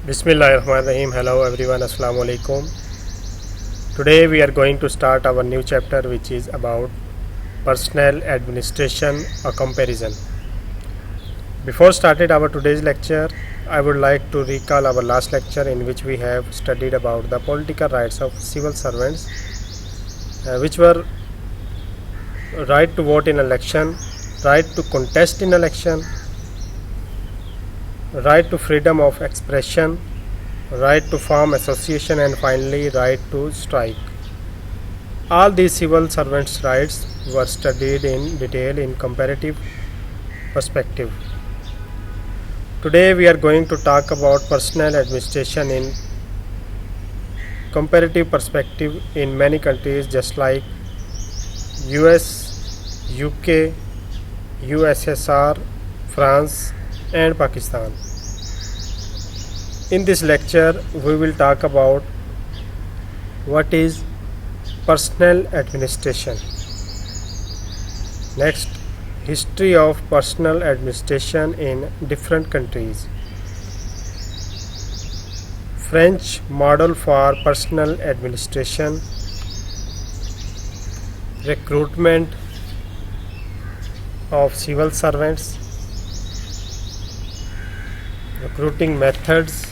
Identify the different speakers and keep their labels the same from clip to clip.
Speaker 1: Bismillahirrahmanirrahim. Hello everyone. Assalamu alaikum. Today we are going to start our new chapter, which is about personnel administration, a comparison. Before started our today's lecture, I would like to recall our last lecture in which we have studied about the political rights of civil servants, which were right to vote in election, right to contest in election, right to freedom of expression, right to form association, and finally right to strike. All these civil servants' rights were studied in detail in comparative perspective. Today we are going to talk about personnel administration in comparative perspective in many countries just like US, UK, USSR, France and Pakistan. In this lecture, we will talk about what is personnel administration. Next, history of personnel administration in different countries. French model for personnel administration. Recruitment of civil servants. Recruiting methods.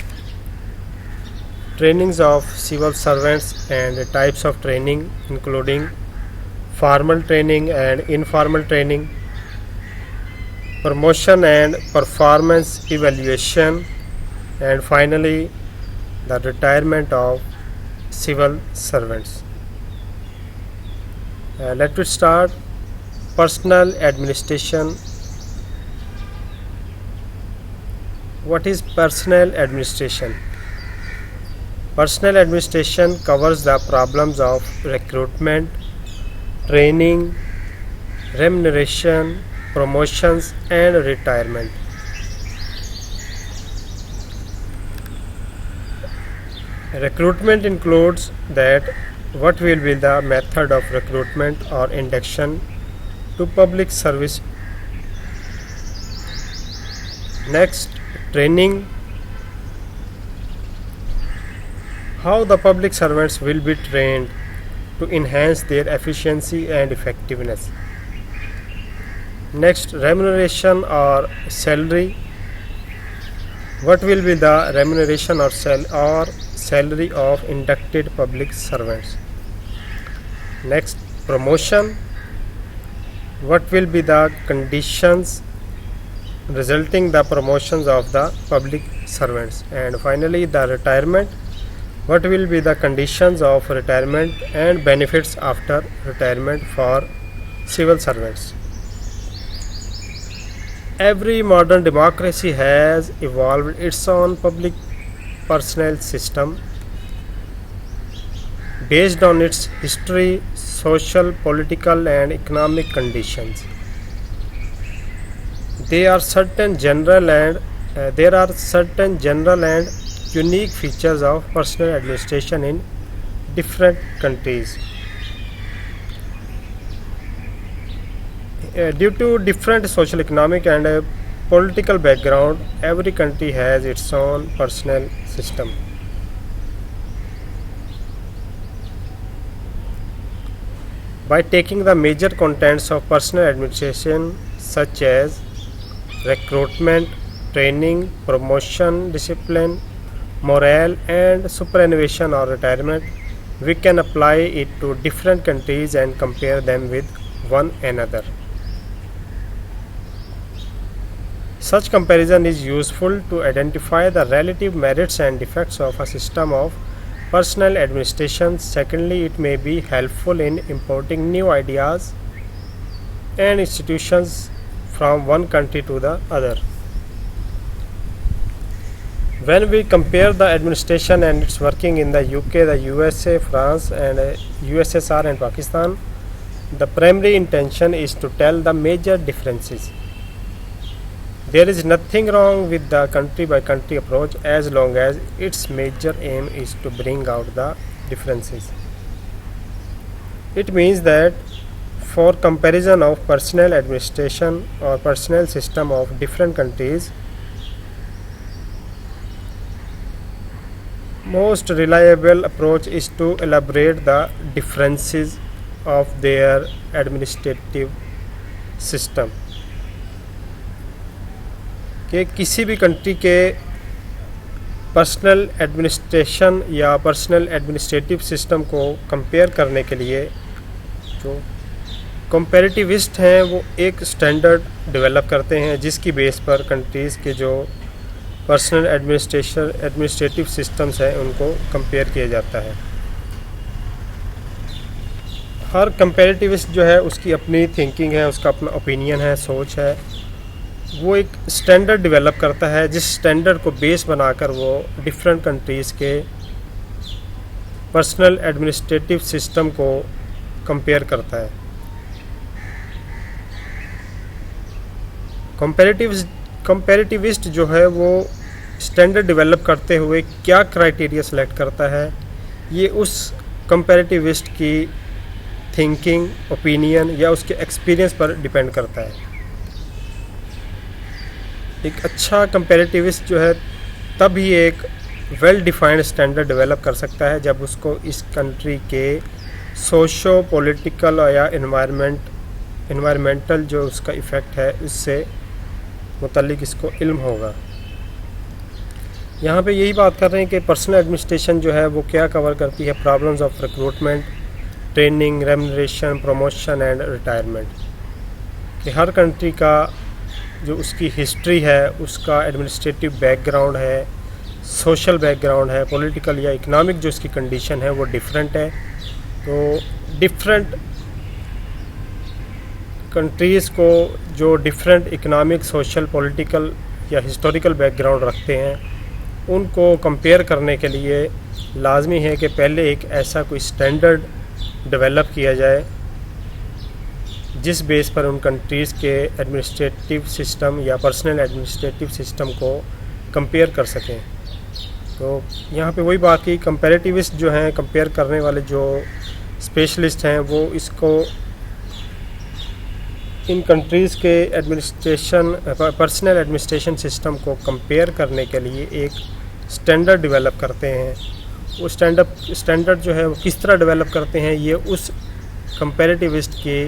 Speaker 1: Trainings of civil servants and types of training, including formal training and informal training, promotion and performance evaluation, and finally the retirement of civil servants. Let us start. Personnel administration. What is personnel administration? Personnel administration covers the problems of recruitment, training, remuneration, promotions and retirement. Recruitment includes that what will be the method of recruitment or induction to public service. Next, training. How the public servants will be trained to enhance their efficiency and effectiveness. Next, remuneration or salary. What will be the remuneration or salary of inducted public servants? Next, promotion. What will be the conditions resulting the promotions of the public servants? And finally, the retirement. What will be the conditions of retirement and benefits after retirement for civil servants? Every modern democracy has evolved its own public personnel system based on its history, social, political and economic conditions. There are certain general and unique features of personnel administration in different countries. Due to different social, economic and political background, every country has its own personnel system. By taking the major contents of personnel administration such as recruitment, training, promotion, discipline, morale and superannuation or retirement, we can apply it to different countries and compare them with one another. Such comparison is useful to identify the relative merits and defects of a system of personnel administration. Secondly, it may be helpful in importing new ideas and institutions from one country to the other. When we compare the administration and its working in the UK, the USA, France and USSR and Pakistan, the primary intention is to tell the major differences. There is nothing wrong with the country by country approach as long as its major aim is to bring out the differences. It means that for comparison of personnel administration or personnel system of different countries, Most reliable approach is to elaborate the differences of their administrative system. कि किसी भी country के personal administration या personal administrative system को compare करने के लिए जो कंपैरेटिविस्ट हैं वो एक स्टैंडर्ड डेवलप करते हैं जिसकी बेस पर कंट्रीज़ के जो पर्सनल एडमिनिस्ट्रेटिव सिस्टम्स हैं उनको कंपेयर किया जाता है। हर कंपैरेटिविस्ट जो है उसकी अपनी थिंकिंग है, उसका अपना ओपिनियन है, सोच है। वो एक स्टैंडर्ड डेवलप करता है जिस स्टैंडर्ड को बेस बनाकर वो डिफरेंट कंट्रीज़ के पर्सनल एडमिनिस्ट्रेटिव सिस्टम को कंपेयर करता है। कंपैरेटिविस्ट जो है वो स्टैंडर्ड डेवलप करते हुए क्या क्राइटेरिया सेलेक्ट करता है, ये उस कंपैरेटिविस्ट की थिंकिंग, ओपिनियन या उसके एक्सपीरियंस पर डिपेंड करता है। एक अच्छा कंपैरेटिविस्ट जो है तभी एक वेल डिफाइंड स्टैंडर्ड डेवलप कर सकता है जब उसको इस कंट्री के सोशो पॉलिटिकल या इन्वायरमेंटल जो उसका इफ़ेक्ट है उससे मुतालिक इसको इल्म होगा। यहाँ पे यही बात कर रहे हैं कि पर्सनल एडमिनिस्ट्रेशन जो है वो क्या कवर करती है, problems of recruitment, training, remuneration, promotion and retirement. कि हर कंट्री का जो उसकी हिस्ट्री है, उसका एडमिनिस्ट्रेटिव बैकग्राउंड है, सोशल बैकग्राउंड है, पॉलिटिकल या इकोनॉमिक जो उसकी कंडीशन है वो डिफरेंट है। तो डिफरेंट कंट्रीज़ को जो डिफरेंट इकोनॉमिक, सोशल, पॉलिटिकल या हिस्टोरिकल बैकग्राउंड रखते हैं उनको कंपेयर करने के लिए लाजमी है कि पहले एक ऐसा कोई स्टैंडर्ड डेवलप किया जाए जिस बेस पर उन कंट्रीज़ के एडमिनिस्ट्रेटिव सिस्टम या पर्सनल एडमिनिस्ट्रेटिव सिस्टम को कंपेयर कर सकें। तो यहाँ पे वही बात की, कंपैरेटिविस्ट जो हैं, कंपेयर करने वाले जो स्पेशलिस्ट हैं, वो इसको इन कंट्रीज़ के पर्सनल एडमिनिस्ट्रेशन सिस्टम को कंपेयर करने के लिए एक स्टैंडर्ड डेवलप करते हैं। वो स्टैंडर्ड जो है वो किस तरह डेवलप करते हैं, ये उस कंपैरेटिविस्ट के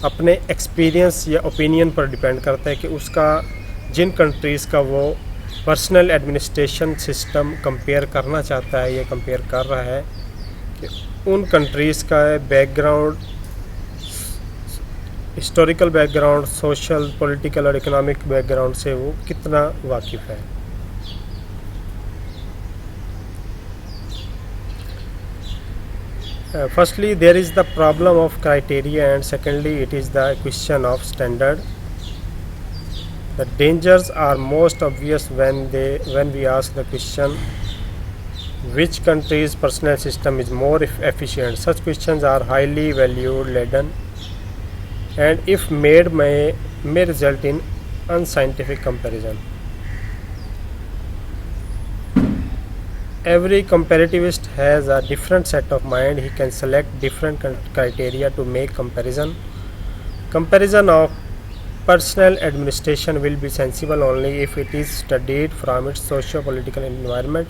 Speaker 1: अपने एक्सपीरियंस या ओपिनियन पर डिपेंड करता है कि उसका जिन कंट्रीज़ का वो पर्सनल एडमिनिस्ट्रेशन सिस्टम कंपेयर करना चाहता है या कंपेयर कर रहा है कि उन कंट्रीज़ का background, historical background, social, political और इकोनॉमिक बैकग्राउंड से वो कितना वाकिफ़ है। Firstly, there is the problem of criteria, and secondly, it is the question of standard. The dangers are most obvious when we ask the question, which country's personal system is more efficient? Such questions are highly value laden, and if made may result in unscientific comparison. Every comparativist has a different set of mind. He can select different criteria to make comparison. Comparison of personal administration will be sensible only if it is studied from its socio-political environment.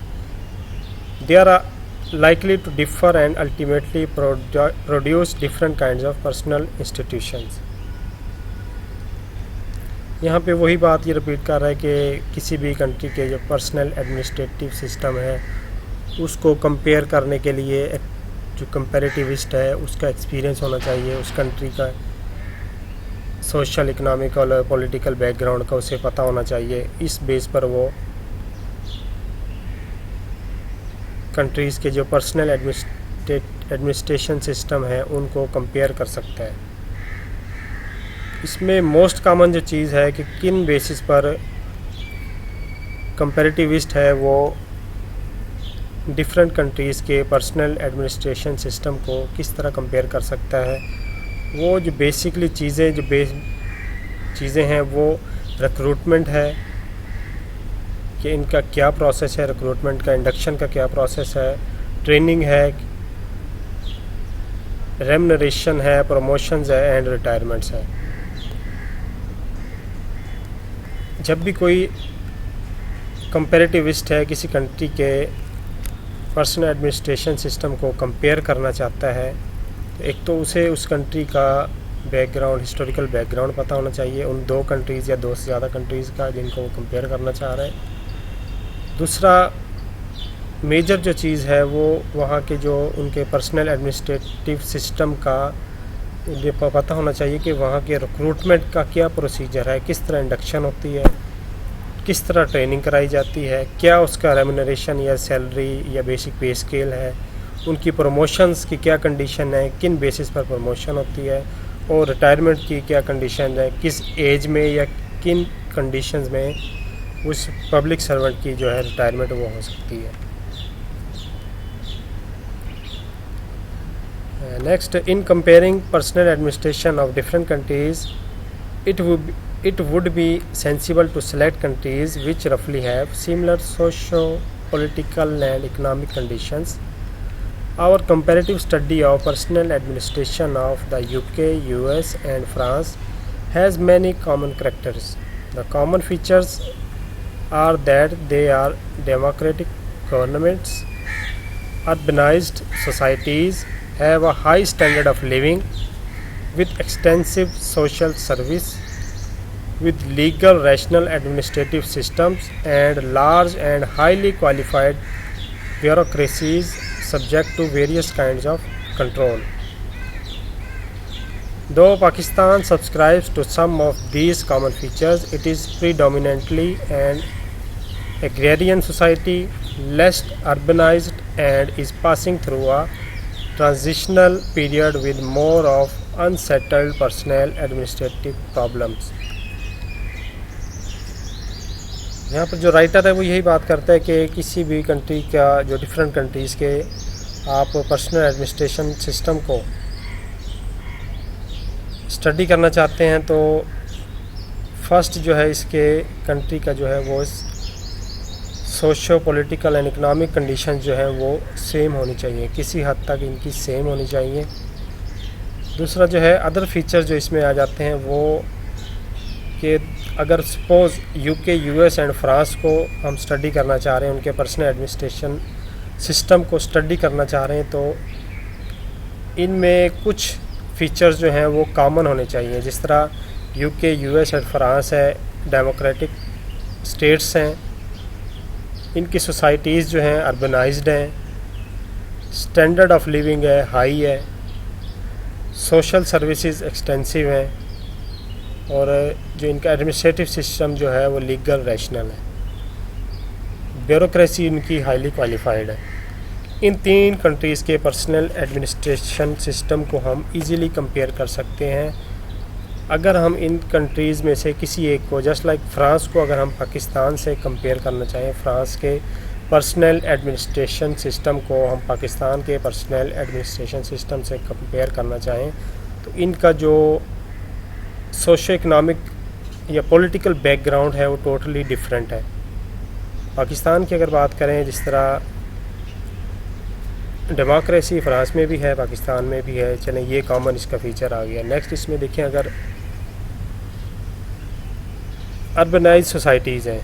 Speaker 1: They are likely to differ and ultimately produce different kinds of personal institutions. यहाँ पे वही बात ये repeat कर रहा है कि किसी भी कंट्री के जो पर्सनल एडमिनिस्ट्रेटिव सिस्टम है उसको कंपेयर करने के लिए जो कंपैरेटिविस्ट है उसका एक्सपीरियंस होना चाहिए, उस कंट्री का सोशल, इकोनॉमिक और पॉलिटिकल बैकग्राउंड का उसे पता होना चाहिए। इस बेस पर वो कंट्रीज़ के जो पर्सनल एडमिनिस्ट्रेशन सिस्टम है उनको कंपेयर कर सकता है। इसमें मोस्ट कॉमन जो चीज़ है कि किन बेसिस पर कंपैरेटिविस्ट है वो डिफरेंट कंट्रीज़ के पर्सनल एडमिनिस्ट्रेशन सिस्टम को किस तरह कंपेयर कर सकता है। वो जो बेसिकली चीज़ें हैं वो रिक्रूटमेंट है कि इनका क्या प्रोसेस है, रिक्रूटमेंट का, इंडक्शन का क्या प्रोसेस है, ट्रेनिंग है, रेम्यूनरेशन है, प्रमोशंस है एंड रिटायरमेंट्स है। जब भी कोई कंपैरेटिविस्ट है किसी कंट्री के पर्सनल एडमिनिस्ट्रेशन सिस्टम को कंपेयर करना चाहता है तो एक तो उसे उस कंट्री का बैकग्राउंड, हिस्टोरिकल बैकग्राउंड पता होना चाहिए, उन 2 कंट्रीज़ या 2 से ज़्यादा कंट्रीज़ का जिनको वो कंपेयर करना चाह रहे हैं। दूसरा मेजर जो चीज़ है वो वहाँ के जो उनके पर्सनल एडमिनिस्ट्रेटिव सिस्टम का ये पता होना चाहिए कि वहाँ के रिक्रूटमेंट का क्या प्रोसीजर है, किस तरह इंडक्शन होती है, किस तरह ट्रेनिंग कराई जाती है, क्या उसका रेम्यूनरेशन या सैलरी या बेसिक पे स्केल है, उनकी प्रमोशंस की क्या कंडीशन है, किन बेसिस पर प्रमोशन होती है, और रिटायरमेंट की क्या कंडीशन है, किस एज में या किन कंडीशंस में उस पब्लिक सर्वेंट की जो है रिटायरमेंट वो हो सकती है। Next, in comparing personal administration of different countries it would be sensible to select countries which roughly have similar socio-political and economic conditions. Our comparative study of personal administration of the UK, US and France has many common characters. The common features are that they are democratic governments, urbanized societies, have a high standard of living with extensive social service, with legal rational administrative systems and large and highly qualified bureaucracies subject to various kinds of control. Though Pakistan subscribes to some of these common features, it is predominantly an agrarian society, less urbanized, and is passing through a transitional period with more of unsettled personal administrative problems. यहाँ पर जो writer है वो यही बात करता है कि किसी भी कंट्री का जो डिफरेंट कंट्रीज़ के आप पर्सनल एडमिनिस्ट्रेशन सिस्टम को स्टडी करना चाहते हैं तो फर्स्ट जो है इसके कंट्री का जो है वो socio political and economic condition जो है वो सेम होनी चाहिए, किसी हद तक इनकी सेम होनी चाहिए। दूसरा जो है अदर फीचर जो इसमें आ जाते हैं वो कि अगर suppose UK, US and France को हम स्टडी करना चाह रहे हैं, उनके पर्सनल एडमिनिस्ट्रेशन सिस्टम को स्टडी करना चाह रहे हैं तो इनमें कुछ फीचर्स जो हैं वो कॉमन होने चाहिए। जिस तरह यूके, यूएस एंड फ्रांस है डेमोक्रेटिक स्टेट्स हैं, इनकी सोसाइटीज़ जो हैं अर्बनाइज्ड हैं, स्टैंडर्ड ऑफ लिविंग है हाई है, सोशल सर्विसेज एक्सटेंसिव हैं और जो इनका एडमिनिस्ट्रेटिव सिस्टम जो है वो लीगल रैशनल है, ब्यूरोक्रेसी इनकी हाईली क्वालिफाइड है। इन 3 कंट्रीज़ के पर्सनल एडमिनिस्ट्रेशन सिस्टम को हम इजीली कंपेयर कर सकते हैं। अगर हम इन कंट्रीज़ में से किसी एक को, जस्ट लाइक फ्रांस को अगर हम पाकिस्तान से कंपेयर करना चाहें, फ्रांस के पर्सनल एडमिनिस्ट्रेशन सिस्टम को हम पाकिस्तान के पर्सनल एडमिनिस्ट्रेशन सिस्टम से कंपेयर करना चाहें तो इनका जो सोशो इकनॉमिक या पॉलिटिकल बैकग्राउंड है वो टोटली डिफरेंट है। पाकिस्तान की अगर बात करें, जिस तरह डेमोक्रेसी फ्रांस में भी है, पाकिस्तान में भी है, चलें ये कॉमन इसका फीचर आ गया। नेक्स्ट इसमें देखें, अगर अर्बनाइज सोसाइटीज़ हैं,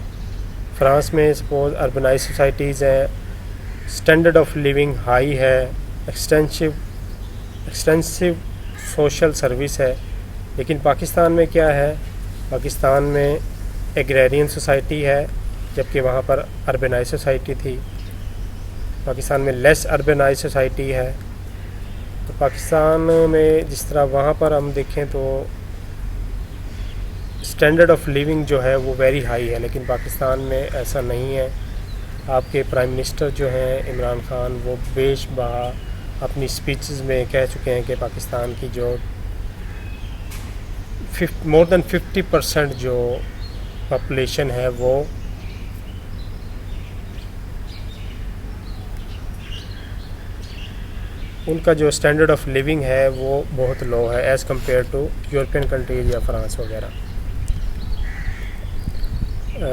Speaker 1: फ्रांस में सपोज अर्बनाइज सोसाइटीज़ हैं, स्टैंडर्ड ऑफ लिविंग हाई है, एक्सटेंसिव सोशल सर्विस है। लेकिन पाकिस्तान में क्या है, पाकिस्तान में एग्रेरियन सोसाइटी है जबकि वहाँ पर अर्बनाइज सोसाइटी थी। पाकिस्तान में लेस अर्बनाइज सोसाइटी है। तो पाकिस्तान में जिस तरह वहाँ पर हम देखें तो स्टैंडर्ड ऑफ लिविंग जो है वो वेरी हाई है, लेकिन पाकिस्तान में ऐसा नहीं है। आपके प्राइम मिनिस्टर जो हैं इमरान खान, वो बेशबहा अपनी स्पीचेस में कह चुके हैं कि पाकिस्तान की जो मोर देन 50% जो पॉपुलेशन है वो उनका जो स्टैंडर्ड ऑफ लिविंग है वो बहुत लो है as compare to European countries या फ्रांस वगैरह।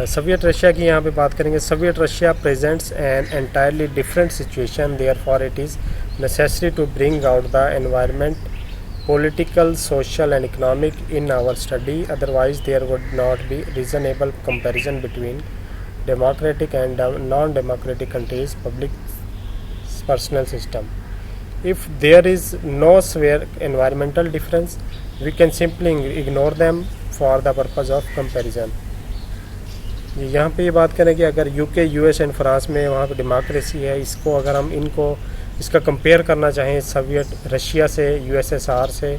Speaker 1: सोवियत रशिया की यहाँ पे बात करेंगे। Soviet Russia presents an entirely different situation, therefore it is necessary to bring out the environment political, social and economic in our study, otherwise there would not be reasonable comparison between democratic and non-democratic countries' public personal system. If there is no severe environmental difference, we can simply ignore them for the purpose of comparison. यहाँ पे ये बात करें कि अगर UK, US and France में वहाँ पे डेमोक्रेसी है, इसको अगर हम इसका कंपेयर करना चाहें सोवियत रशिया से, यूएसएसआर से,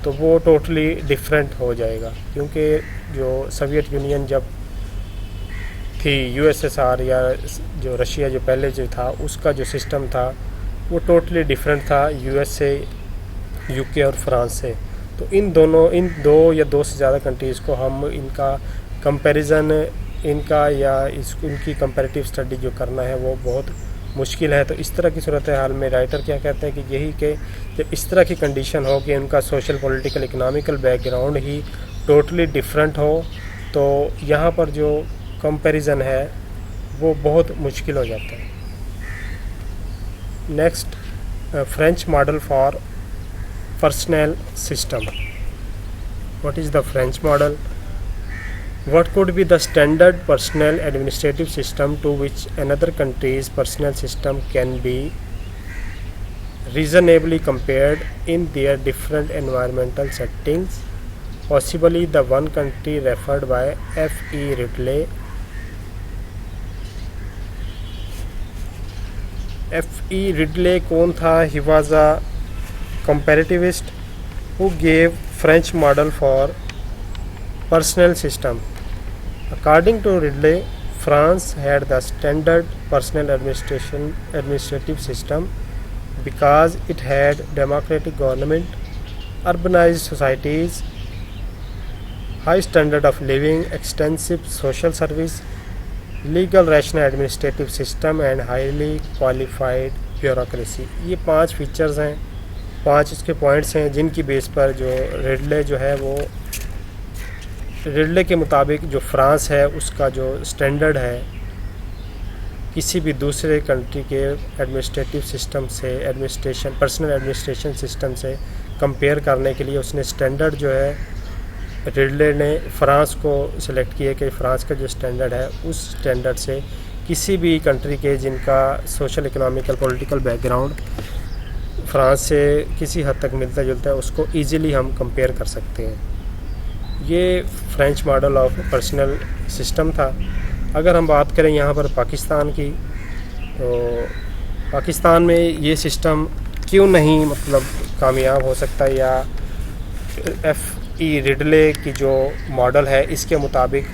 Speaker 1: तो वो टोटली डिफरेंट हो जाएगा, क्योंकि जो सोवियत यूनियन जब थी, यूएसएसआर या जो रशिया जो पहले जो था, उसका जो सिस्टम था वो टोटली डिफरेंट था यूएस से, यूके और फ्रांस से। तो इन दो या दो से ज़्यादा कंट्रीज़ को हम इनका कंपैरिजन इनकी कंपैरेटिव स्टडी जो करना है वो बहुत मुश्किल है। तो इस तरह की सूरत हाल में राइटर क्या कहते हैं कि यही कि जब इस तरह की कंडीशन हो कि उनका सोशल, पॉलिटिकल, इकोनॉमिकल बैकग्राउंड ही टोटली डिफरेंट हो, तो यहाँ पर जो कंपैरिजन है वो बहुत मुश्किल हो जाता है। Next, French model for personal system. What is the French model? What could be the standard personal administrative system to which another country's personal system can be reasonably compared in their different environmental settings? Possibly the one country referred by F.E. Ridley. F.E. Ridley कौन था? He was a comparativist who gave French model for personal system. According to Ridley, France had the standard personal administrative system because it had democratic government, urbanized societies, high standard of living, extensive social service, legal rational administrative system and highly qualified bureaucracy. ये 5 features हैं, 5 इसके points हैं जिनकी base पर जो Ridley के मुताबिक जो फ्रांस है उसका जो स्टैंडर्ड है किसी भी दूसरे कंट्री के एडमिनिस्ट्रेटिव सिस्टम से, पर्सनल एडमिनिस्ट्रेशन सिस्टम से कंपेयर करने के लिए उसने स्टैंडर्ड जो है, रिडले ने फ्रांस को सिलेक्ट किया कि फ्रांस का जो स्टैंडर्ड है उस स्टैंडर्ड से किसी भी कंट्री के जिनका social, economical, political background France से किसी हद तक मिलता जुलता है उसको ईज़िली हम कंपेयर कर सकते हैं। ये French model of personnel system था। अगर हम बात करें यहाँ पर पाकिस्तान की, तो पाकिस्तान में ये सिस्टम क्यों नहीं कामयाब हो सकता, या F.E. रिडले की जो मॉडल है इसके मुताबिक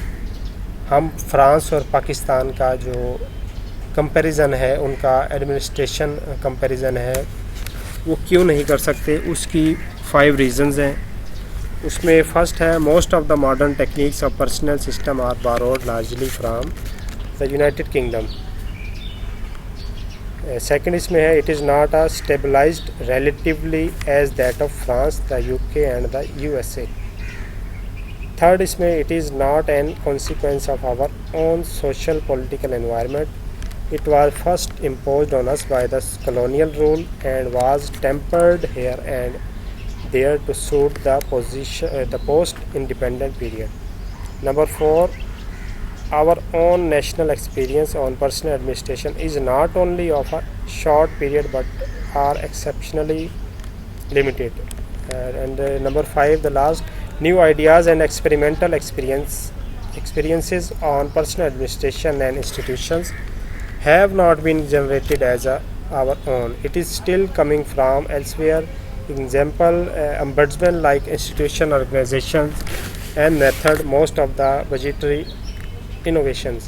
Speaker 1: हम फ्रांस और पाकिस्तान का जो कंपैरिजन है, उनका एडमिनिस्ट्रेशन कंपैरिजन है, वो क्यों नहीं कर सकते। उसकी 5 रीज़न्स हैं। उसमें फर्स्ट है, most of the modern techniques of personnel system are borrowed largely from the United Kingdom. Second इसमें है, it is not a stabilised relatively as that of France, the UK and the USA. Third इसमें, it is not an consequence of our own social political environment, it was first imposed on us by the colonial rule and was tempered here and there to suit the post-independent period. Number 4, our own national experience on personal administration is not only of a short period but are exceptionally limited. And number 5, the last, new ideas and experimental experiences on personal administration and institutions have not been generated as our own. It is still coming from elsewhere. Example, ombudsman like institution, organizations and method, most of the budgetary innovations.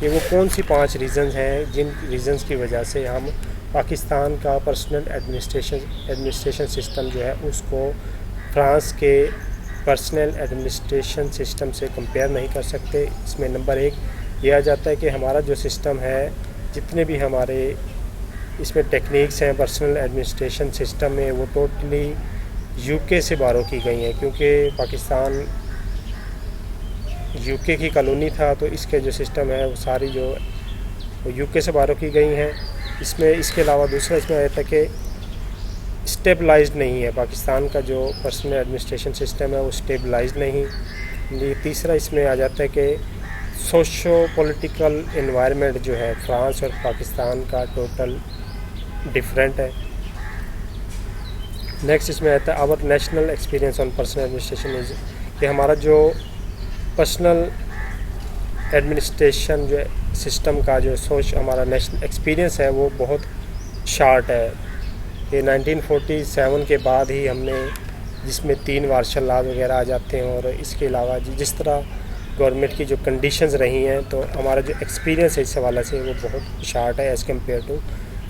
Speaker 1: ये वो कौन सी 5 reasons हैं जिन reasons की वजह से हम पाकिस्तान का personal administration system जो है उसको फ्रांस के पर्सनल एडमिनिस्ट्रेशन सिस्टम से कंपेयर नहीं कर सकते। इसमें नंबर 1 ये आ जाता है कि हमारा जो सिस्टम है, जितने भी हमारे इसमें टेक्निक्स हैं पर्सनल एडमिनिस्ट्रेशन सिस्टम में, वो टोटली यूके से बारो की गई हैं, क्योंकि पाकिस्तान यूके की कॉलोनी था, तो इसके जो सिस्टम है वो सारी जो यूके से बारो की गई हैं। इसमें इसके अलावा दूसरा इसमें आता है कि स्टेबलाइज्ड नहीं है, पाकिस्तान का जो पर्सनल एडमिनिस्ट्रेशन सिस्टम है वो स्टेबलाइज्ड नहीं। तीसरा इसमें आ जाता है कि सोशो पॉलिटिकल एनवायरनमेंट जो है फ्रांस और पाकिस्तान का टोटल डिफरेंट है। नेक्स्ट इसमें आता है our national experience on personnel administration is, कि हमारा जो पर्सनल एडमिनिस्ट्रेशन जो सिस्टम का जो सोच हमारा नेशनल एक्सपीरियंस है वो बहुत शार्ट है। ये 1947 के बाद ही हमने, जिसमें 3 मार्शल लॉ वगैरह आ जाते हैं, और इसके अलावा जिस तरह गवर्नमेंट की जो कंडीशंस रही हैं, तो हमारा जो एक्सपीरियंस है इस हवाले से वो बहुत शार्ट है एज़ कम्पेयर टू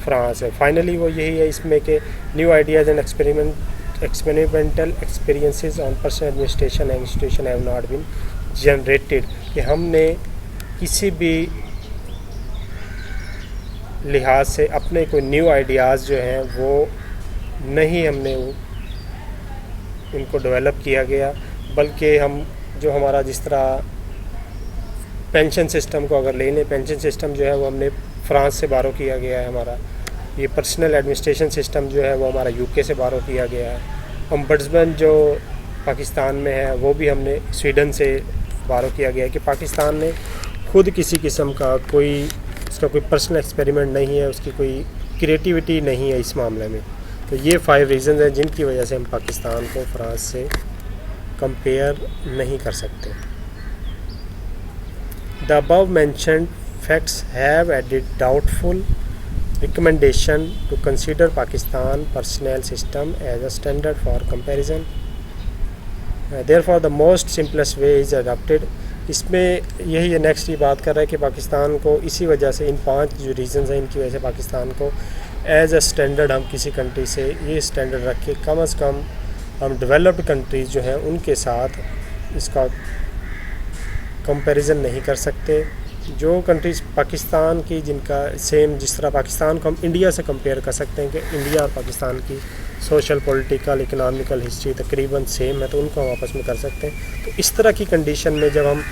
Speaker 1: फ्रांस है। फाइनली वो यही है इसमें कि new ideas and experimental experiences on personnel administration institution have not been generated, कि हमने किसी भी लिहाज से अपने कोई न्यू आइडियाज़ जो हैं वो नहीं हमने उनको डेवलप किया गया, बल्कि हम जो हमारा जिस तरह पेंशन सिस्टम को अगर ले लें, पेंशन सिस्टम जो है वो हमने फ्रांस से बारो किया गया है। हमारा ये पर्सनल एडमिनिस्ट्रेशन सिस्टम जो है वो हमारा यूके से बारो किया गया है। अम्बड्समैन जो पाकिस्तान में है वो भी हमने स्वीडन से बारो किया गया है, कि पाकिस्तान ने खुद किसी किस्म का कोई इसका कोई पर्सनल एक्सपेरिमेंट नहीं है, उसकी कोई क्रिएटिविटी नहीं है इस मामले में। तो ये 5 रीज़न हैं जिनकी वजह से हम पाकिस्तान को फ्रांस से कंपेयर नहीं कर सकते। The above mentioned facts have added doubtful recommendation to consider Pakistan personnel system as a standard for comparison, therefore the most simplest way is adopted. इसमें यही ये नेक्स्ट ये बात कर रहा है कि पाकिस्तान को इसी वजह से, इन 5 जो रीज़न्स हैं इनकी वजह से पाकिस्तान को एज अ स्टैंडर्ड हम किसी कंट्री से ये स्टैंडर्ड रख के कम अज़ कम हम डेवलप्ड कंट्रीज़ जो हैं उनके साथ इसका कंपैरिजन नहीं कर सकते। जो कंट्रीज़ पाकिस्तान की जिनका सेम, जिस तरह पाकिस्तान को हम इंडिया से कंपेयर कर सकते हैं कि इंडिया और पाकिस्तान की सोशल, पॉलिटिकल, इकोनॉमिकल हिस्ट्री तकरीबन सेम है, तो उनको हम आपस में कर सकते हैं। तो इस तरह की कंडीशन में जब हम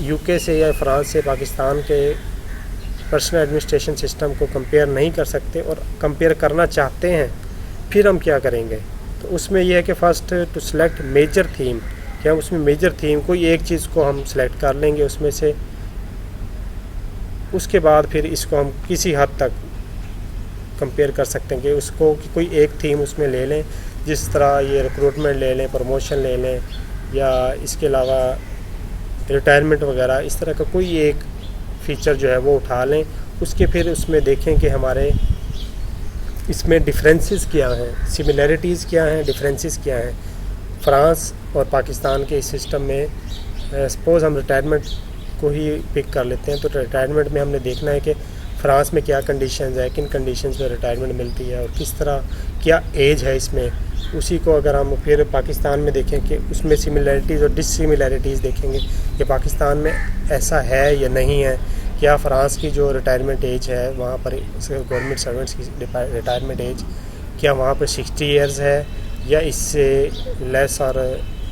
Speaker 1: यूके से या फ्रांस से पाकिस्तान के पर्सनल एडमिनिस्ट्रेशन सिस्टम को कंपेयर नहीं कर सकते और कंपेयर करना चाहते हैं, फिर हम क्या करेंगे? तो उसमें यह है कि first to select major theme, कि हम उसमें मेजर थीम कोई एक चीज़ को हम सेलेक्ट कर लेंगे उसमें से, उसके बाद फिर इसको हम किसी हद तक कंपेयर कर सकते हैं कि उसको कि कोई एक थीम उसमें ले लें, जिस तरह ये रिक्रूटमेंट ले लें, प्रमोशन ले लें, या इसके अलावा रिटायरमेंट वगैरह, इस तरह का कोई एक फ़ीचर जो है वो उठा लें, उसके फिर उसमें देखें कि हमारे इसमें डिफरेंसेस क्या हैं, सिमिलैरिटीज़ क्या हैं, डिफरेंसेस क्या हैं फ़्रांस और पाकिस्तान के इस सिस्टम में। सपोज़ हम रिटायरमेंट को ही पिक कर लेते हैं, तो रिटायरमेंट में हमने देखना है कि फ़्रांस में क्या कंडीशंस है, किन कंडीशंस में रिटायरमेंट मिलती है और किस तरह क्या एज है इसमें। उसी को अगर हम फिर पाकिस्तान में देखें कि उसमें सिमिलैरिटीज़ और डिससिमिलैरिटीज़ देखेंगे कि पाकिस्तान में ऐसा है या नहीं है, क्या फ़्रांस की जो रिटायरमेंट एज है वहाँ पर गवर्नमेंट सर्वेंट्स की रिटायरमेंट एज क्या वहाँ पर 60 ईयर्स है या इससे लेस और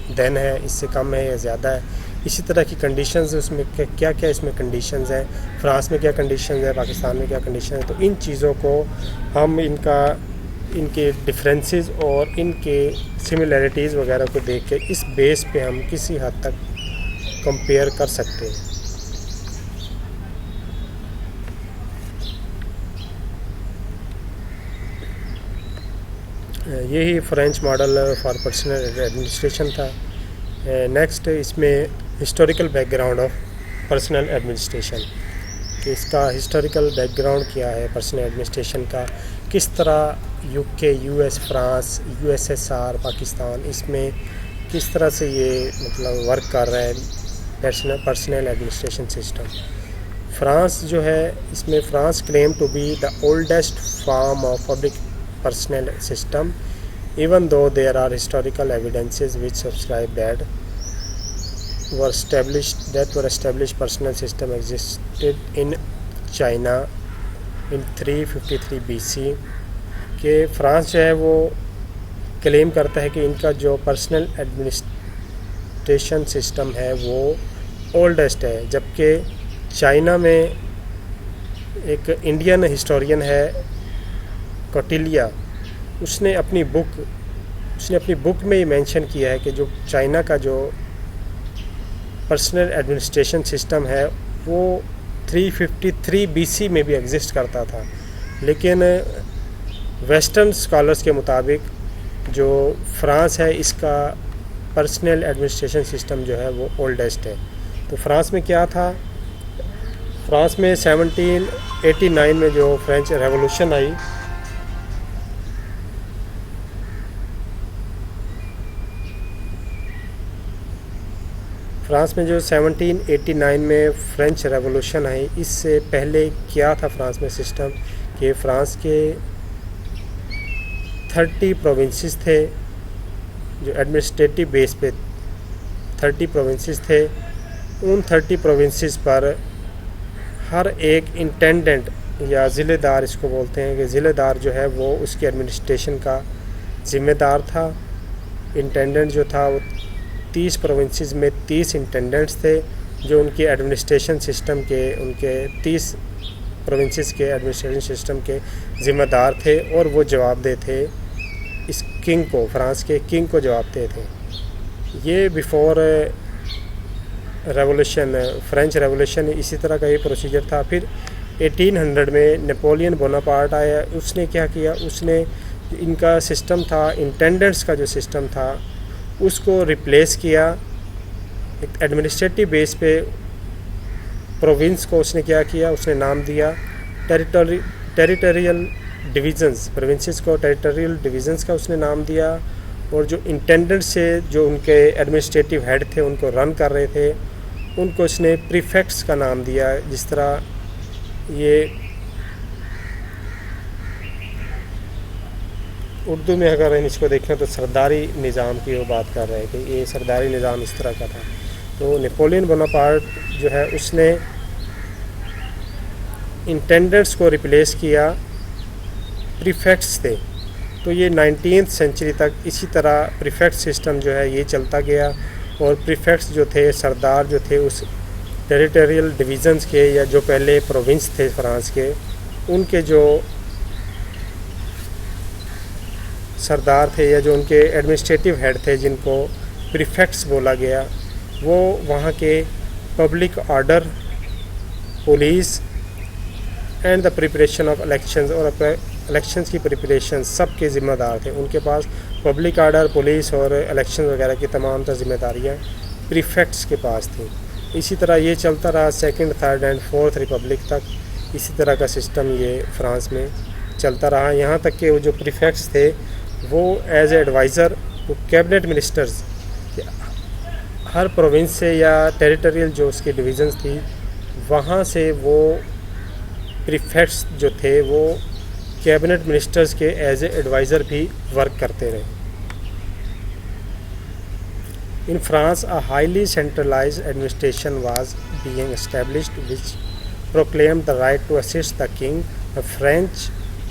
Speaker 1: देन है, इससे कम है या ज़्यादा है। इसी तरह की कंडीशंस उसमें क्या क्या इसमें कंडीशंस हैं, फ़्रांस में क्या कंडीशंस है, पाकिस्तान में क्या कंडीशन है। तो इन चीज़ों को हम इनके डिफरेंसेस और इनके सिमिलैरिटीज़ वगैरह को देख के इस बेस पे हम किसी हद तक कंपेयर कर सकते हैं। यही French model for personal administration था। नेक्स्ट इसमें historical background of personal administration, कि इसका हिस्टोरिकल बैकग्राउंड क्या है पर्सनल एडमिनिस्ट्रेशन का, किस तरह UK, US, France, USSR, Pakistan इसमें किस तरह से ये मतलब वर्क कर रहा है पर्सनल एडमिनिस्ट्रेशन सिस्टम। फ्रांस जो है, इसमें France claim to be the oldest form of public personal system, even though there are historical evidences which subscribe that were established personal system existed in China in 353 BC। के France जो है वो claim करता है कि इनका जो personal administration system है वो ओल्डेस्ट है, जबकि चाइना में एक इंडियन हिस्टोरियन है कौटिल्य, उसने अपनी बुक में ये मेंशन किया है कि जो चाइना का जो पर्सनल एडमिनिस्ट्रेशन सिस्टम है वो 353 BC में भी एग्जिस्ट करता था। लेकिन वेस्टर्न स्कॉलर्स के मुताबिक जो फ्रांस है इसका पर्सनल एडमिनिस्ट्रेशन सिस्टम जो है वो ओल्डेस्ट है। तो फ्रांस में क्या था, फ्रांस में 1789 में जो फ्रेंच रेवोल्यूशन आई, फ्रांस में जो 1789 में फ्रेंच रेवोल्यूशन आई, इससे पहले क्या था फ्रांस में सिस्टम कि फ्रांस के 30 प्रोविंसेस थे, जो एडमिनिस्ट्रेटिव बेस पे 30 प्रोविंसेस थे। उन 30 प्रोविंसेस पर हर एक इंटेंडेंट या ज़िलेदार, इसको बोलते हैं कि ज़िलेदार जो है वो उसके एडमिनिस्ट्रेशन का ज़िम्मेदार था। इंटेंडेंट जो था वो 30 प्रोविंसेस में 30 इंटेंडेंट्स थे जो उनके एडमिनिस्ट्रेशन सिस्टम के, उनके 30 प्रोविंसेस के एडमिनिस्ट्रेशन सिस्टम के ज़िम्मेदार थे और वो जवाबदेह थे इस किंग को, फ्रांस के किंग को जवाबदेह थे। ये बिफोर रेवोल्यूशन, फ्रेंच रेवोल्यूशन, इसी तरह का ये प्रोसीजर था। फिर 1800 में नेपोलियन बोनापार्ट आया, उसने क्या किया, उसने इनका सिस्टम था, इंटेंडेंट्स का जो सिस्टम था उसको रिप्लेस किया। एक एडमिनिस्ट्रेटिव बेस पे प्रोविंस को उसने क्या किया, उसने नाम दिया टेरिटोरियल डिवीज़न्स, प्रोविंसेस को टेरिटोरियल डिवीज़न्स का उसने नाम दिया। और जो इंटेंडेंट से, जो उनके एडमिनिस्ट्रेटिव हेड थे, उनको रन कर रहे थे, उनको उसने प्रीफेक्ट्स का नाम दिया। जिस तरह ये उर्दू में अगर इसको देखें तो सरदारी निज़ाम की वो बात कर रहे हैं कि ये सरदारी निज़ाम इस तरह का था। तो नेपोलियन बोनापार्ट जो है उसने इंटेंडेंट्स को रिप्लेस किया प्रीफेक्ट्स थे। तो ये 19th सेंचुरी तक इसी तरह प्रीफेक्ट सिस्टम जो है ये चलता गया। और प्रीफेक्ट्स जो थे, सरदार जो थे उस टेरिटोरियल डिवीज़न्स के या जो पहले प्रोविंस थे फ्रांस के, उनके जो सरदार थे या जो उनके एडमिनिस्ट्रेटिव हेड थे जिनको प्रीफेक्ट्स बोला गया, वो वहाँ के public order, police and the preparation of elections, और इलेक्शंस की प्रिपरेशन सब के ज़िम्मेदार थे। उनके पास पब्लिक ऑर्डर, पुलिस और इलेक्शन वगैरह की तमाम तर जिम्मेदारियाँ प्रीफेक्ट्स के पास थी। इसी तरह ये चलता रहा 2nd, 3rd and 4th Republic तक। इसी तरह का सिस्टम ये फ्रांस में चलता रहा, यहाँ तक कि वो जो प्रीफेक्ट्स थे वो एज एडवाइज़र, वो कैबिनेट मिनिस्टर्स हर प्रोविंस से या टेरिटोरियल जो उसकी डिवीज़न्स थी वहाँ से वो प्रीफेक्ट्स जो थे वो कैबिनेट मिनिस्टर्स के एज ए एडवाइज़र भी वर्क करते रहे। In France a highly centralised administration was being established which proclaimed the right to assist the king. The French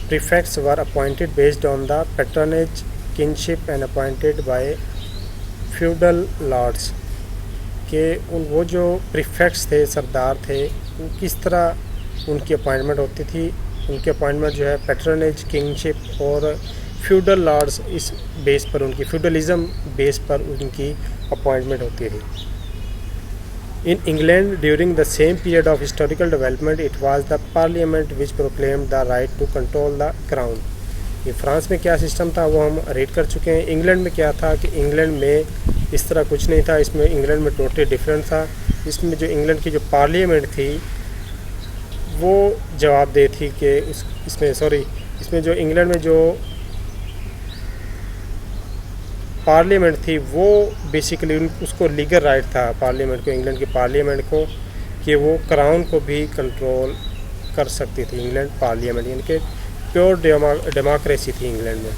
Speaker 1: prefects were appointed based on the patronage, kinship and appointed by feudal lords. के वो जो prefects थे, सरदार थे, वो किस तरह उनकी appointment होती थी। उनकी अपॉइंटमेंट जो है पैट्रनेज, किंगशिप और फ्यूडल लॉर्ड्स, इस बेस पर, उनकी फ्यूडलिज़म बेस पर उनकी अपॉइंटमेंट होती थी। In England, during the same period of historical development, it was the parliament which proclaimed the right to control the crown. ये फ्रांस में क्या सिस्टम था वो हम रीड कर चुके हैं। इंग्लैंड में क्या था कि इंग्लैंड में इस तरह कुछ नहीं था, इसमें इंग्लैंड में टोटली डिफरेंट था। इसमें जो इंग्लैंड की जो पार्लियामेंट थी वो जवाबदेह थी कि इसमें जो इंग्लैंड में जो पार्लियामेंट थी वो बेसिकली उसको लीगल राइट था पार्लियामेंट को, इंग्लैंड की पार्लियामेंट को, कि वो क्राउन को भी कंट्रोल कर सकती थी। इंग्लैंड पार्लियामेंट यानी कि प्योर डेमोक्रेसी थी इंग्लैंड में।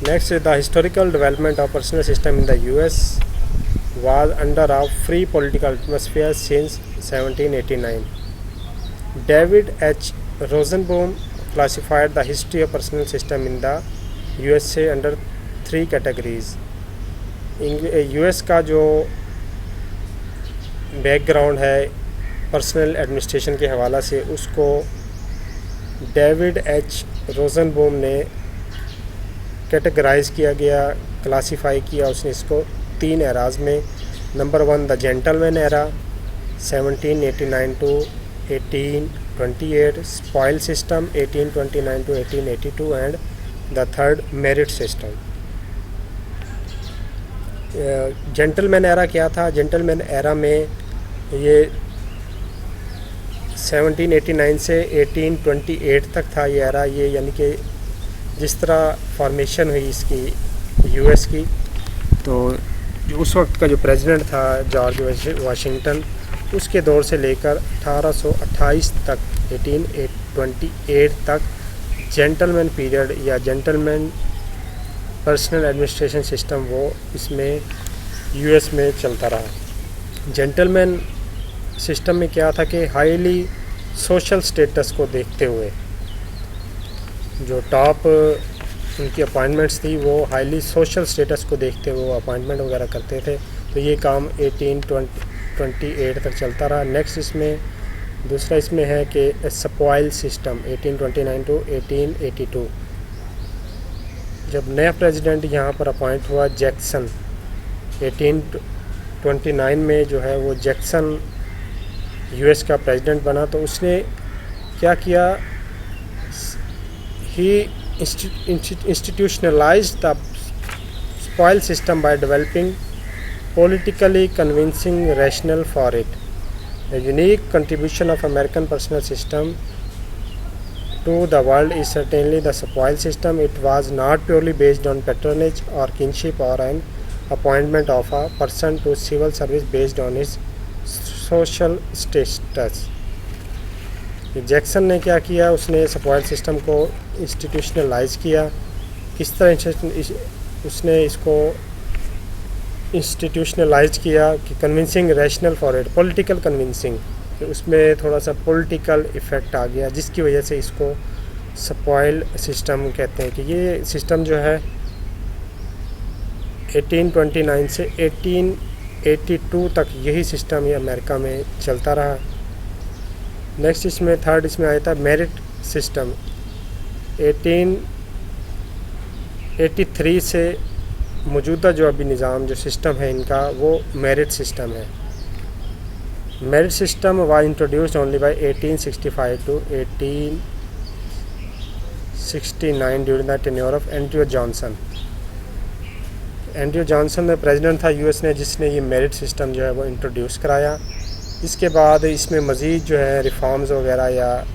Speaker 1: Next, the historical development of personnel system in the US was under a free political atmosphere since 1789. David H Rosenbaum classified the history of personnel system in the USA under 3 categories. US का जो background है personal administration के हवाला से, उसको David H रोजनबॉम ने categorise किया गया, क्लासिफाई किया उसने इसको 3 एराज में। Number 1 the gentleman era 1789 to 1828, spoil system 1829 to 1882, and the third merit system. Gentleman era क्या था? जेंटलमैन एरा में ये 1789 से 1828 तक था ये एरा। ये यानी कि जिस तरह फॉर्मेशन हुई इसकी यूएस की, तो जो उस वक्त का जो प्रेसिडेंट था जॉर्ज वाशिंगटन, उसके दौर से लेकर 1828 तक 1828 तक जेंटलमैन पीरियड या जेंटलमैन पर्सनल एडमिनिस्ट्रेशन सिस्टम वो इसमें यूएस में चलता रहा। जेंटलमैन सिस्टम में क्या था कि हाईली सोशल स्टेटस को देखते हुए जो टॉप उनकी अपॉइंटमेंट्स थी वो हाईली सोशल स्टेटस को देखते हुए वो अपॉइंटमेंट वगैरह करते थे। तो ये काम 1828 तक चलता रहा। नेक्स्ट इसमें दूसरा इसमें है कि स्पॉइल सिस्टम 1829 टू 1882। जब नया प्रेसिडेंट यहाँ पर अपॉइंट हुआ जैक्सन, 1829 में जो है वो जैक्सन यूएस का प्रेसिडेंट बना, तो उसने क्या किया, ही institutionalized the spoil system by developing politically convincing rationale for it. The unique contribution of American personal system to the world is certainly the spoil system. It was not purely based on patronage or kinship or an appointment of a person to civil service based on his social status. Jackson ने क्या किया, उसने spoil system को institutionalise किया। किस तरह उसने इसको इंस्टीट्यूशनलाइज किया कि convincing rational for it, political convincing, तो उसमें थोड़ा सा पॉलिटिकल इफ़ेक्ट आ गया, जिसकी वजह से इसको स्पॉइल सिस्टम कहते हैं। कि ये सिस्टम जो है 1829 से 1882 तक यही सिस्टम ये अमेरिका में चलता रहा। नेक्स्ट इसमें थर्ड इसमें आया था मेरिट सिस्टम। 1883 से मौजूदा जो अभी निज़ाम जो सिस्टम है इनका वो मेरिट सिस्टम है। Merit system was introduced only by 1865 to 1869 during the tenure of Andrew Johnson. Andrew Johnson में प्रेसिडेंट था यूएस ने जिसने ये मेरिट सिस्टम जो है वो इंट्रोड्यूस कराया। इसके बाद इसमें मज़ीद जो है रिफॉर्म्स वगैरह या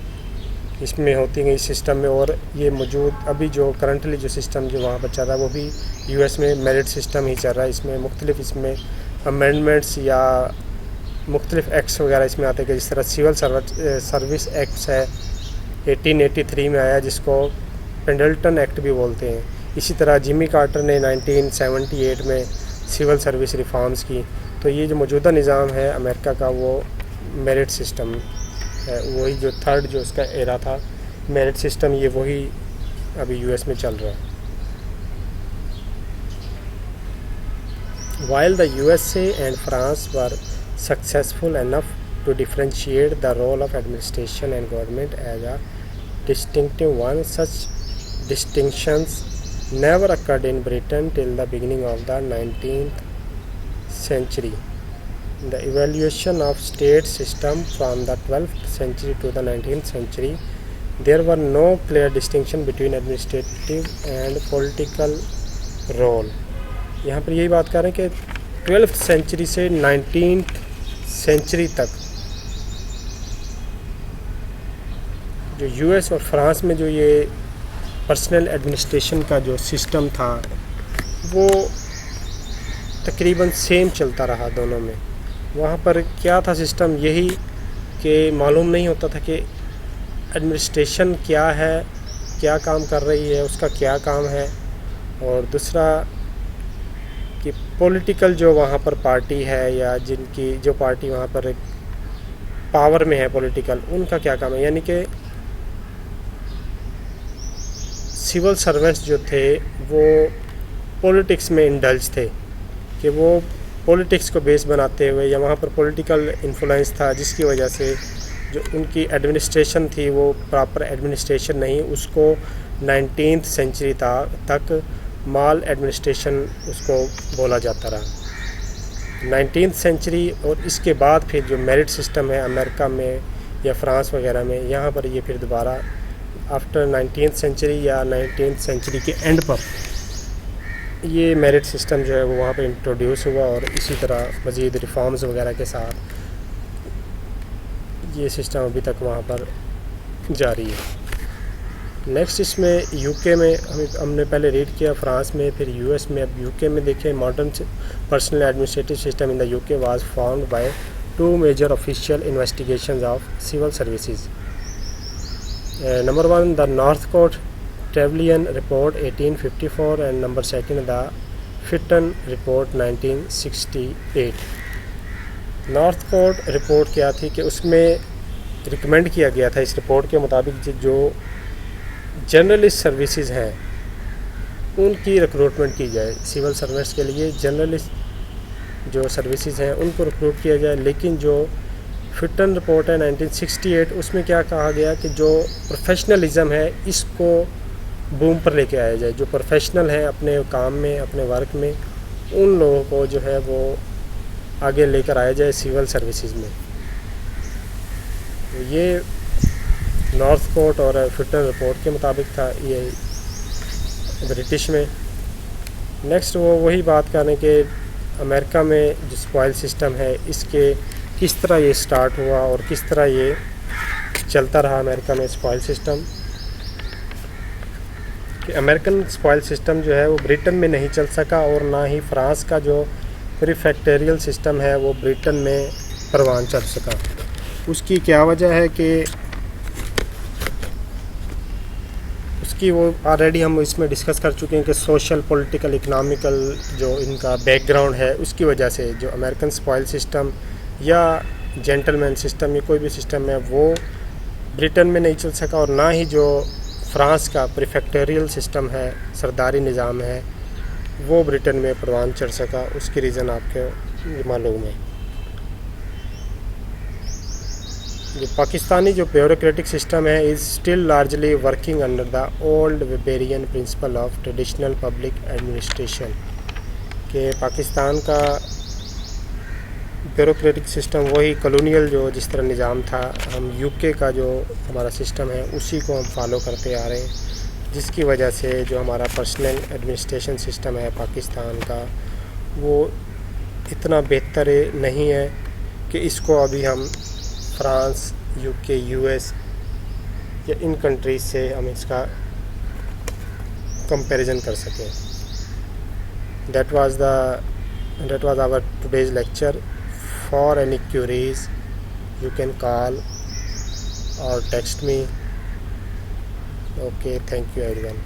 Speaker 1: इसमें होती गई सिस्टम में, और ये मौजूद अभी जो करंटली जो सिस्टम जो वहाँ पर चल रहा है वो भी यूएस में मेरिट सिस्टम ही चल रहा है। इसमें मुख्तलिफ इसमें अमेंडमेंट्स या मुख्तलिफ एक्ट्स वगैरह इसमें आते हैं। जिस तरह सिविल सर्विस एक्ट्स है 1883 में आया जिसको पेंडल्टन एक्ट भी बोलते हैं। इसी तरह जिमी कार्टर ने 1978 में सिविल सर्विस रिफॉर्म्स की। तो ये जो मौजूदा निज़ाम है अमेरिका का वो मेरिट सिस्टम है। वही जो थर्ड जो उसका एरा था मेरिट सिस्टम, ये वही अभी यूएस में चल रहा है। While the USA and France were successful enough to differentiate the role of administration and government as a distinctive one, such distinctions never occurred in Britain till the beginning of the 19th century. The evaluation of state system from the 12th century to the 19th century, there were no clear distinction between administrative and political role. यहाँ पर यही बात कर रहे हैं कि 12th century से 19th century तक जो यूएस और फ्रांस में जो ये पर्सनल एडमिनिस्ट्रेशन का जो सिस्टम था वो तकरीबन सेम चलता रहा दोनों में। वहाँ पर क्या था सिस्टम, यही कि मालूम नहीं होता था कि एडमिनिस्ट्रेशन क्या है, क्या काम कर रही है, उसका क्या काम है, और दूसरा कि पॉलिटिकल जो वहाँ पर पार्टी है या जिनकी जो पार्टी वहाँ पर पावर में है पॉलिटिकल, उनका क्या काम है। यानी कि सिविल सर्वेंट्स जो थे वो पॉलिटिक्स में इंडल्ज थे कि वो पॉलिटिक्स को बेस बनाते हुए या वहाँ पर पॉलिटिकल इन्फ्लुएंस था जिसकी वजह से जो उनकी एडमिनिस्ट्रेशन थी वो प्रॉपर एडमिनिस्ट्रेशन नहीं, उसको 19th सेंचुरी तक माल एडमिनिस्ट्रेशन उसको बोला जाता रहा। 19th सेंचुरी और इसके बाद फिर जो मेरिट सिस्टम है अमेरिका में या फ्रांस वगैरह में, यहाँ पर ये फिर दोबारा आफ्टर 19th सेंचुरी या 19th सेंचुरी के एंड पर ये मेरिट सिस्टम जो है वो वहाँ पे इंट्रोड्यूस हुआ, और इसी तरह मज़ीद रिफॉर्म्स वगैरह के साथ ये सिस्टम अभी तक वहाँ पर जारी है। नेक्स्ट इसमें यूके में हमने पहले रीड किया, फ्रांस में, फिर यूएस में, अब यूके में देखें। Modern personnel administrative system in the UK was found by 2 major official investigations of civil services. Number 1 the Northcote Trevelyan report 1854 and number 2 the Fulton report 1968। Northcote report क्या थी कि उसमें रिकमेंड किया गया था, इस रिपोर्ट के मुताबिक जो जर्नलिस्ट सर्विसेज हैं उनकी रिक्रूटमेंट की जाए। सिविल सर्विस के लिए जर्नलिस्ट जो सर्विसेज हैं उनको रिक्रूट किया जाए। लेकिन जो फिटन रिपोर्ट है 1968, उसमें क्या कहा गया कि जो प्रोफेशनलिज्म है इसको बूम पर लेके आया जाए। जो प्रोफेशनल हैं अपने काम में, अपने वर्क में, उन लोगों को जो है वो आगे लेकर आया जाए सिविल सर्विसेज में। तो ये नॉर्थकोट और फिटन रिपोर्ट के मुताबिक था ये ब्रिटिश में। नेक्स्ट वो वही बात करें कि अमेरिका में जो स्पॉइल सिस्टम है इसके किस तरह ये स्टार्ट हुआ और किस तरह ये चलता रहा अमेरिका में स्पॉइल सिस्टम। कि अमेरिकन स्पॉइल सिस्टम जो है वो ब्रिटेन में नहीं चल सका, और ना ही फ्रांस का जो प्रीफेक्टोरियल सिस्टम है वो ब्रिटेन में परवान चढ़ सका। उसकी क्या वजह है कि उसकी वो ऑलरेडी हम इसमें डिस्कस कर चुके हैं कि सोशल, पॉलिटिकल, इकोनॉमिकल जो इनका बैकग्राउंड है उसकी वजह से जो अमेरिकन स्पॉइल सिस्टम या जेंटलमैन सिस्टम या कोई भी सिस्टम है वो ब्रिटेन में नहीं चल सका, और ना ही जो फ्रांस का प्रीफेक्टोरियल सिस्टम है, सरदारी निज़ाम है, वो ब्रिटेन में परवान चढ़ सका। उसकी रीज़न आपके मालूम है। जो पाकिस्तानी जो ब्यूरोक्रेटिक सिस्टम है is still largely working under the old Weberian principle of traditional public administration. कि पाकिस्तान का ब्यूरोक्रेटिक सिस्टम वही कॉलोनियल जो जिस तरह निज़ाम था, हम यूके का जो हमारा सिस्टम है उसी को हम फॉलो करते आ रहे हैं, जिसकी वजह से जो हमारा पर्सनल एडमिनिस्ट्रेशन सिस्टम है पाकिस्तान का वो इतना बेहतर नहीं है कि इसको अभी हम फ्रांस, यूके, यूएस या इन कंट्रीज से हम इसका कंपैरिजन कर सकें। That was our today's lecture. For any queries you can call or text me. Okay, thank you everyone.